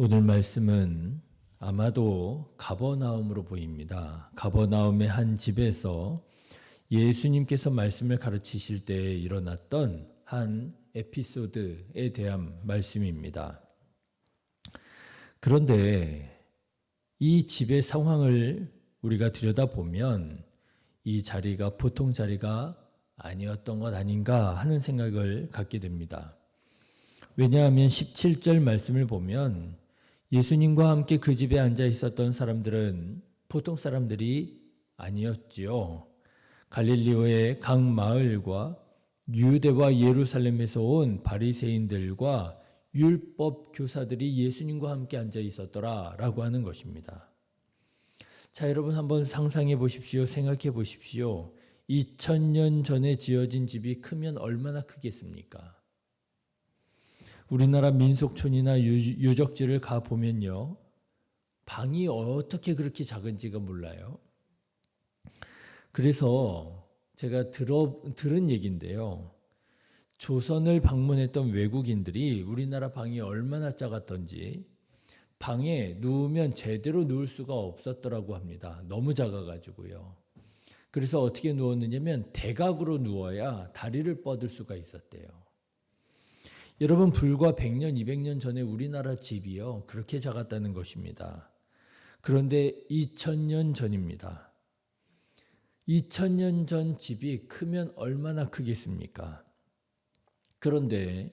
오늘 말씀은 아마도 가버나움으로 보입니다. 가버나움의 한 집에서 예수님께서 말씀을 가르치실 때 일어났던 한 에피소드에 대한 말씀입니다. 그런데 이 집의 상황을 우리가 들여다보면 이 자리가 보통 자리가 아니었던 것 아닌가 하는 생각을 갖게 됩니다. 왜냐하면 17절 말씀을 보면 예수님과 함께 그 집에 앉아 있었던 사람들은 보통 사람들이 아니었지요. 갈릴리오의 각 마을과 유대와 예루살렘에서 온 바리새인들과 율법 교사들이 예수님과 함께 앉아 있었더라라고 하는 것입니다. 자, 여러분 한번 상상해 보십시오. 생각해 보십시오. 2000년 전에 지어진 집이 크면 얼마나 크겠습니까? 우리나라 민속촌이나 유적지를 가보면요. 방이 어떻게 그렇게 작은지가 몰라요. 그래서 제가 들은 얘기인데요. 조선을 방문했던 외국인들이 우리나라 방이 얼마나 작았던지 방에 누우면 제대로 누울 수가 없었더라고 합니다. 너무 작아가지고요. 그래서 어떻게 누웠느냐면 대각으로 누워야 다리를 뻗을 수가 있었대요. 여러분 불과 100년, 200년 전에 우리나라 집이요. 그렇게 작았다는 것입니다. 그런데 2000년 전입니다. 2000년 전 집이 크면 얼마나 크겠습니까? 그런데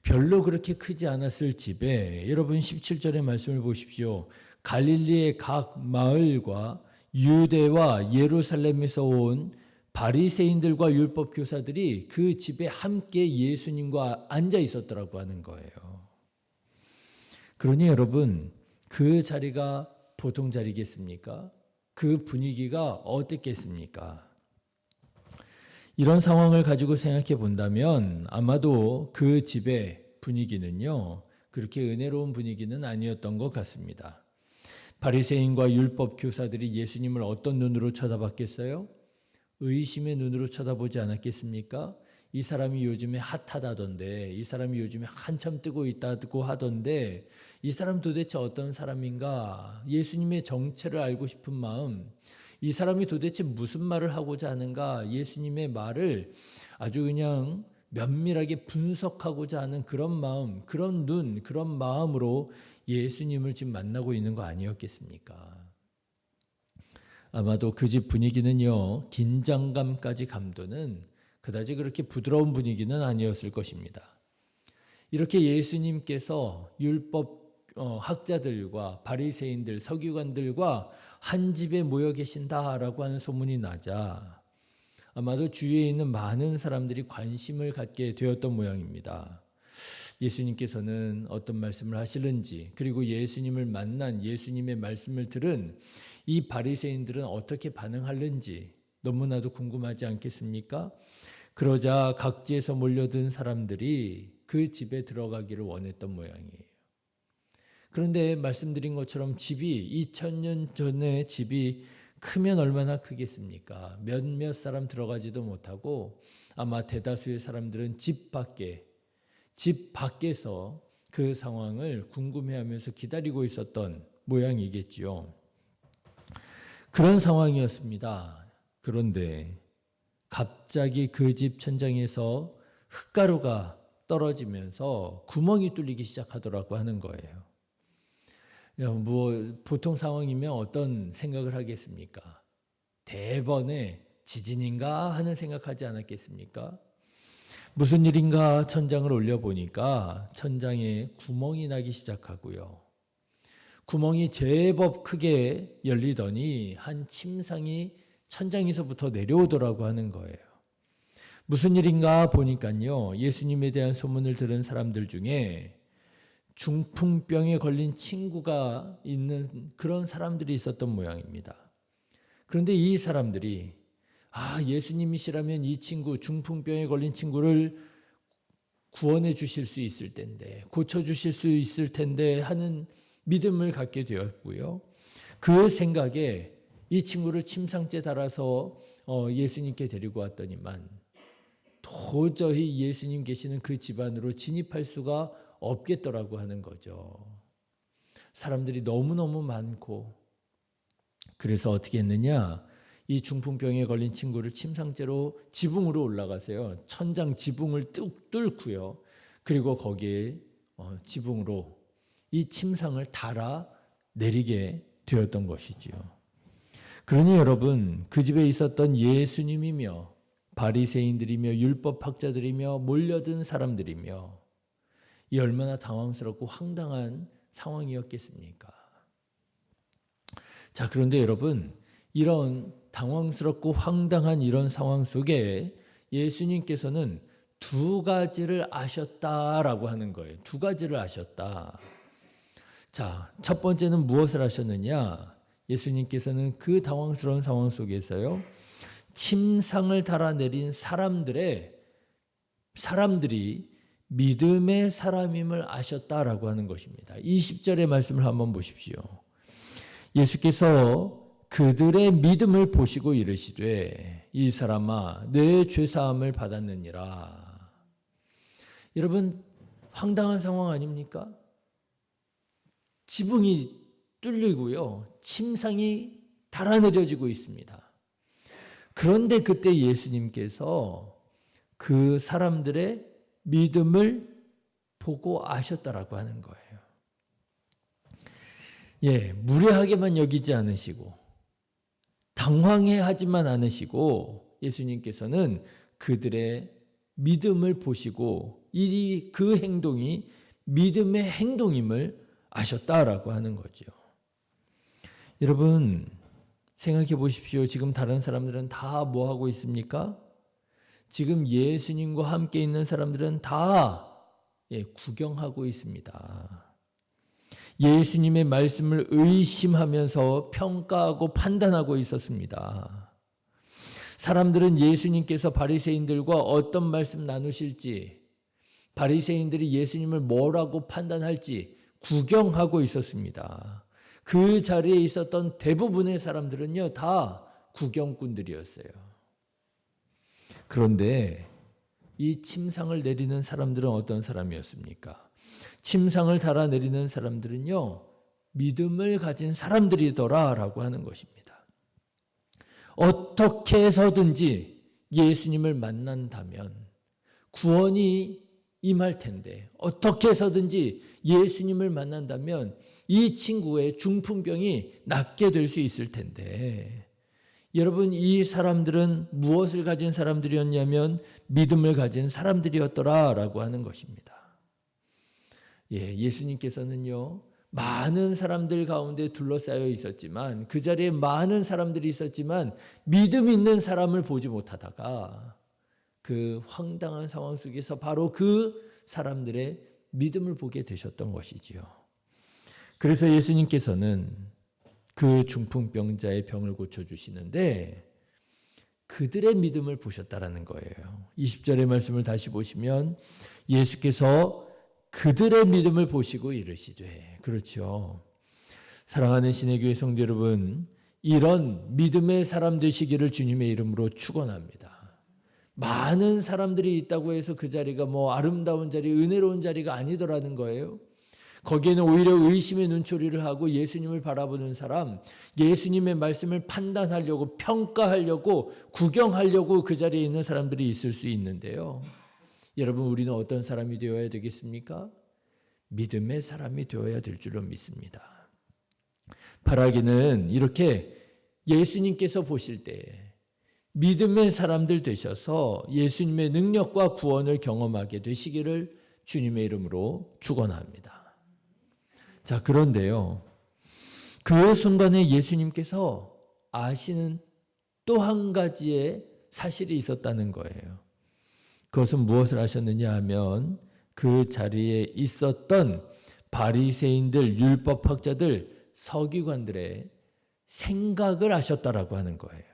별로 그렇게 크지 않았을 집에 여러분 17절의 말씀을 보십시오. 갈릴리의 각 마을과 유대와 예루살렘에서 온 바리새인들과 율법 교사들이 그 집에 함께 예수님과 앉아 있었더라고 하는 거예요. 그러니 여러분 그 자리가 보통 자리겠습니까? 그 분위기가 어땠겠습니까? 이런 상황을 가지고 생각해 본다면 아마도 그 집의 분위기는요. 그렇게 은혜로운 분위기는 아니었던 것 같습니다. 바리새인과 율법 교사들이 예수님을 어떤 눈으로 쳐다봤겠어요? 의심의 눈으로 쳐다보지 않았겠습니까? 이 사람이 요즘에 핫하다던데, 이 사람이 요즘에 한참 뜨고 있다고 하던데, 이 사람 도대체 어떤 사람인가? 예수님의 정체를 알고 싶은 마음, 이 사람이 도대체 무슨 말을 하고자 하는가? 예수님의 말을 아주 그냥 면밀하게 분석하고자 하는 그런 마음, 그런 눈, 그런 마음으로 예수님을 지금 만나고 있는 거 아니었겠습니까? 아마도 그 집 분위기는요, 긴장감까지 감도는 그다지 그렇게 부드러운 분위기는 아니었을 것입니다. 이렇게 예수님께서 율법 학자들과 바리새인들, 서기관들과 한 집에 모여 계신다라고 하는 소문이 나자 아마도 주위에 있는 많은 사람들이 관심을 갖게 되었던 모양입니다. 예수님께서는 어떤 말씀을 하시는지, 그리고 예수님을 만난 예수님의 말씀을 들은 이 바리새인들은 어떻게 반응하는지 너무나도 궁금하지 않겠습니까? 그러자 각지에서 몰려든 사람들이 그 집에 들어가기를 원했던 모양이에요. 그런데 말씀드린 것처럼 집이 2000년 전에 집이 크면 얼마나 크겠습니까? 몇몇 사람 들어가지도 못하고 아마 대다수의 사람들은 집 밖에서 그 상황을 궁금해하면서 기다리고 있었던 모양이겠지요. 그런 상황이었습니다. 그런데 갑자기 그 집 천장에서 흙가루가 떨어지면서 구멍이 뚫리기 시작하더라고 하는 거예요. 보통 상황이면 어떤 생각을 하겠습니까? 대번에 지진인가 하는 생각하지 않았겠습니까? 무슨 일인가 천장을 올려보니까 천장에 구멍이 나기 시작하고요. 구멍이 제법 크게 열리더니 한 침상이 천장에서부터 내려오더라고 하는 거예요. 무슨 일인가 보니까요. 예수님에 대한 소문을 들은 사람들 중에 중풍병에 걸린 친구가 있는 그런 사람들이 있었던 모양입니다. 그런데 이 사람들이 예수님이시라면 이 친구, 중풍병에 걸린 친구를 구원해 주실 수 있을 텐데, 고쳐 주실 수 있을 텐데 하는 믿음을 갖게 되었고요. 그 생각에 이 친구를 침상째 달아서 예수님께 데리고 왔더니만 도저히 예수님 계시는 그 집안으로 진입할 수가 없겠더라고 하는 거죠. 사람들이 너무너무 많고, 그래서 어떻게 했느냐, 이 중풍병에 걸린 친구를 침상째로 지붕으로 올라가세요. 천장 지붕을 뚝 뚫고요. 그리고 거기에 지붕으로 이 침상을 달아 내리게 되었던 것이지요. 그러니 여러분, 그 집에 있었던 예수님이며 바리새인들이며 율법학자들이며 몰려든 사람들이며 이 얼마나 당황스럽고 황당한 상황이었겠습니까? 자, 그런데 여러분, 이런 당황스럽고 황당한 이런 상황 속에 예수님께서는 두 가지를 아셨다라고 하는 거예요. 두 가지를 아셨다. 자, 첫 번째는 무엇을 하셨느냐? 예수님께서는 그 당황스러운 상황 속에서요, 침상을 달아내린 사람들이 믿음의 사람임을 아셨다라고 하는 것입니다. 20절의 말씀을 한번 보십시오. 예수께서 그들의 믿음을 보시고 이르시되 이 사람아 내 죄사함을 받았느니라. 여러분, 황당한 상황 아닙니까? 지붕이 뚫리고요, 침상이 달아내려지고 있습니다. 그런데 그때 예수님께서 그 사람들의 믿음을 보고 아셨다라고 하는 거예요. 예, 무례하게만 여기지 않으시고 당황해하지만 않으시고 예수님께서는 그들의 믿음을 보시고 그 행동이 믿음의 행동임을 아셨다라고 하는 거죠. 여러분, 생각해 보십시오. 지금 다른 사람들은 다 뭐 하고 있습니까? 지금 예수님과 함께 있는 사람들은 다 구경하고 있습니다. 예수님의 말씀을 의심하면서 평가하고 판단하고 있었습니다. 사람들은 예수님께서 바리새인들과 어떤 말씀 나누실지, 바리새인들이 예수님을 뭐라고 판단할지 구경하고 있었습니다. 그 자리에 있었던 대부분의 사람들은요, 다 구경꾼들이었어요. 그런데 이 침상을 내리는 사람들은 어떤 사람이었습니까? 침상을 달아내리는 사람들은요, 믿음을 가진 사람들이더라라고 하는 것입니다. 어떻게 해서든지 예수님을 만난다면 구원이 임할 텐데, 어떻게 해서든지 예수님을 만난다면 이 친구의 중풍병이 낫게 될 수 있을 텐데, 여러분, 이 사람들은 무엇을 가진 사람들이었냐면 믿음을 가진 사람들이었더라라고 하는 것입니다. 예수님께서는요, 많은 사람들 가운데 둘러싸여 있었지만, 그 자리에 많은 사람들이 있었지만 믿음 있는 사람을 보지 못하다가 그 황당한 상황 속에서 바로 그 사람들의 믿음을 보게 되셨던 것이지요. 그래서 예수님께서는 그 중풍병자의 병을 고쳐주시는데 그들의 믿음을 보셨다라는 거예요. 20절의 말씀을 다시 보시면 예수께서 그들의 믿음을 보시고 이르시되, 그렇죠. 사랑하는 신의교회 성도 여러분, 이런 믿음의 사람 되시기를 주님의 이름으로 축원합니다. 많은 사람들이 있다고 해서 그 자리가 뭐 아름다운 자리, 은혜로운 자리가 아니더라는 거예요. 거기에는 오히려 의심의 눈초리를 하고 예수님을 바라보는 사람, 예수님의 말씀을 판단하려고, 평가하려고, 구경하려고 그 자리에 있는 사람들이 있을 수 있는데요. 여러분, 우리는 어떤 사람이 되어야 되겠습니까? 믿음의 사람이 되어야 될 줄로 믿습니다. 바라기는 이렇게 예수님께서 보실 때 믿음의 사람들 되셔서 예수님의 능력과 구원을 경험하게 되시기를 주님의 이름으로 축원합니다. 자, 그런데요, 그 순간에 예수님께서 아시는 또 한 가지의 사실이 있었다는 거예요. 그것은 무엇을 하셨느냐 하면 그 자리에 있었던 바리새인들, 율법학자들, 서기관들의 생각을 아셨다라고 하는 거예요.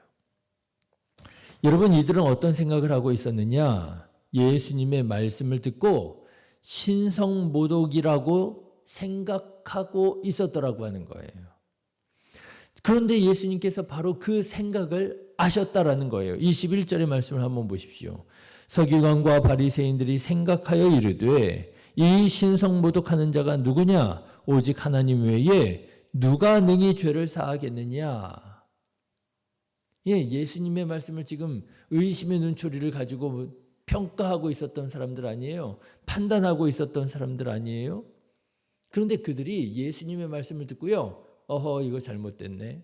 여러분, 이들은 어떤 생각을 하고 있었느냐? 예수님의 말씀을 듣고 신성모독이라고 생각하고 있었더라고 하는 거예요. 그런데 예수님께서 바로 그 생각을 아셨다라는 거예요. 21절의 말씀을 한번 보십시오. 서기관과 바리새인들이 생각하여 이르되 이 신성모독하는 자가 누구냐? 오직 하나님 외에 누가 능히 죄를 사하겠느냐. 예수님의 말씀을 지금 의심의 눈초리를 가지고 평가하고 있었던 사람들 아니에요? 판단하고 있었던 사람들 아니에요? 그런데 그들이 예수님의 말씀을 듣고요. 어허, 이거 잘못됐네.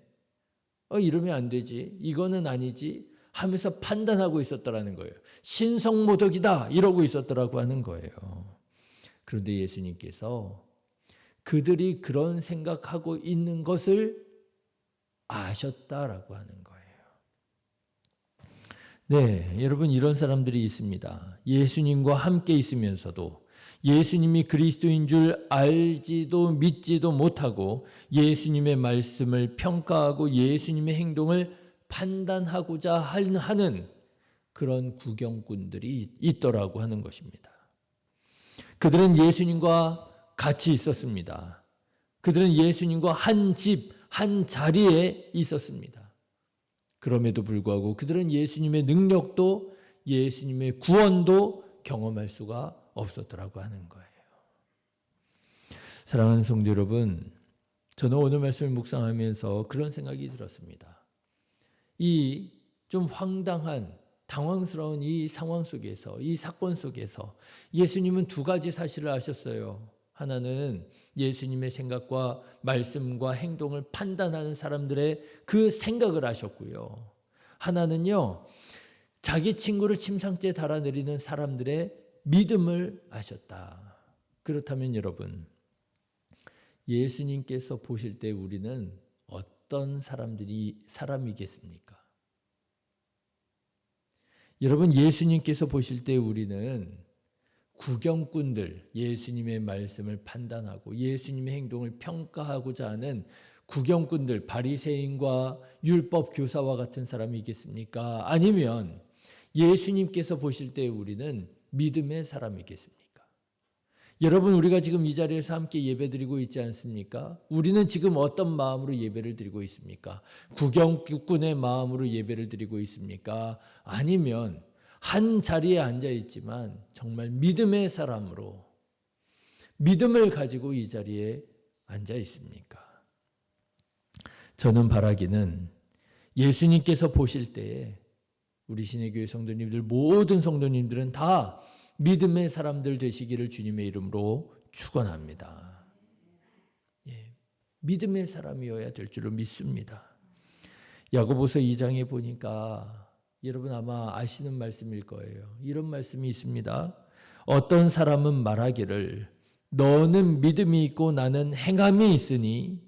이러면 안 되지. 이거는 아니지. 하면서 판단하고 있었더라는 거예요. 신성모독이다 이러고 있었더라고 하는 거예요. 그런데 예수님께서 그들이 그런 생각하고 있는 것을 아셨다라고 하는 거예요. 네, 여러분 이런 사람들이 있습니다. 예수님과 함께 있으면서도 예수님이 그리스도인 줄 알지도 믿지도 못하고 예수님의 말씀을 평가하고 예수님의 행동을 판단하고자 하는 그런 구경꾼들이 있더라고 하는 것입니다. 그들은 예수님과 같이 있었습니다. 그들은 예수님과 한 집, 한 자리에 있었습니다. 그럼에도 불구하고 그들은 예수님의 능력도 예수님의 구원도 경험할 수가 없었더라고 하는 거예요. 사랑하는 성도 여러분, 저는 오늘 말씀을 묵상하면서 그런 생각이 들었습니다. 이 좀 황당한 당황스러운 이 상황 속에서, 이 사건 속에서 예수님은 두 가지 사실을 아셨어요. 하나는 예수님의 생각과 말씀과 행동을 판단하는 사람들의 그 생각을 아셨고요. 하나는요, 자기 친구를 침상째에 달아내리는 사람들의 믿음을 아셨다. 그렇다면 여러분, 예수님께서 보실 때 우리는 어떤 사람이겠습니까? 여러분, 예수님께서 보실 때 우리는 구경꾼들, 예수님의 말씀을 판단하고 예수님의 행동을 평가하고자 하는 구경꾼들, 바리새인과 율법 교사와 같은 사람이겠습니까? 아니면 예수님께서 보실 때 우리는 믿음의 사람이겠습니까? 여러분, 우리가 지금 이 자리에서 함께 예배드리고 있지 않습니까? 우리는 지금 어떤 마음으로 예배를 드리고 있습니까? 구경꾼의 마음으로 예배를 드리고 있습니까? 아니면 한 자리에 앉아 있지만 정말 믿음의 사람으로 믿음을 가지고 이 자리에 앉아 있습니까? 저는 바라기는 예수님께서 보실 때에 우리 신의교회 성도님들, 모든 성도님들은 다 믿음의 사람들 되시기를 주님의 이름으로 축원합니다. 믿음의 사람이어야 될 줄로 믿습니다. 야고보서 2장에 보니까 여러분 아마 아시는 말씀일 거예요. 이런 말씀이 있습니다. 어떤 사람은 말하기를 너는 믿음이 있고 나는 행함이 있으니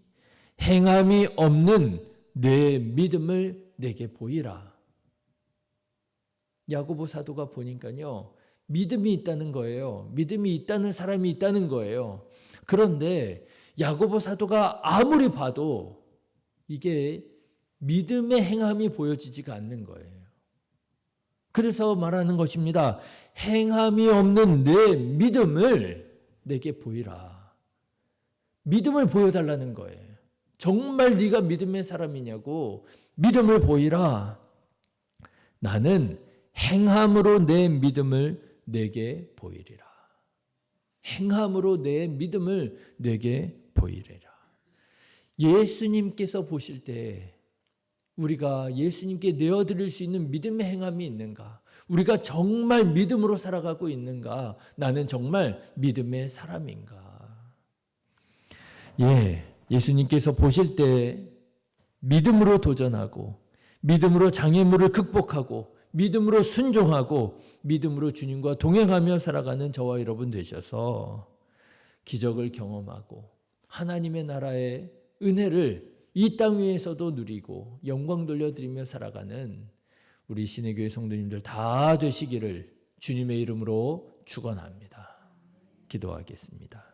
행함이 없는 내 믿음을 내게 보이라. 야고보 사도가 보니까요, 믿음이 있다는 거예요. 믿음이 있다는 사람이 있다는 거예요. 그런데 야고보 사도가 아무리 봐도 이게 믿음의 행함이 보여지지가 않는 거예요. 그래서 말하는 것입니다. 행함이 없는 내 믿음을 내게 보이라. 믿음을 보여달라는 거예요. 정말 네가 믿음의 사람이냐고, 믿음을 보이라. 나는 행함으로 내 믿음을 내게 보이리라. 행함으로 내 믿음을 내게 보이리라. 예수님께서 보실 때 우리가 예수님께 내어드릴 수 있는 믿음의 행함이 있는가? 우리가 정말 믿음으로 살아가고 있는가? 나는 정말 믿음의 사람인가? 예수님께서 보실 때 믿음으로 도전하고 믿음으로 장애물을 극복하고 믿음으로 순종하고 믿음으로 주님과 동행하며 살아가는 저와 여러분 되셔서 기적을 경험하고 하나님의 나라의 은혜를 이 땅 위에서도 누리고 영광 돌려드리며 살아가는 우리 신의교회 성도님들 다 되시기를 주님의 이름으로 축원합니다. 기도하겠습니다.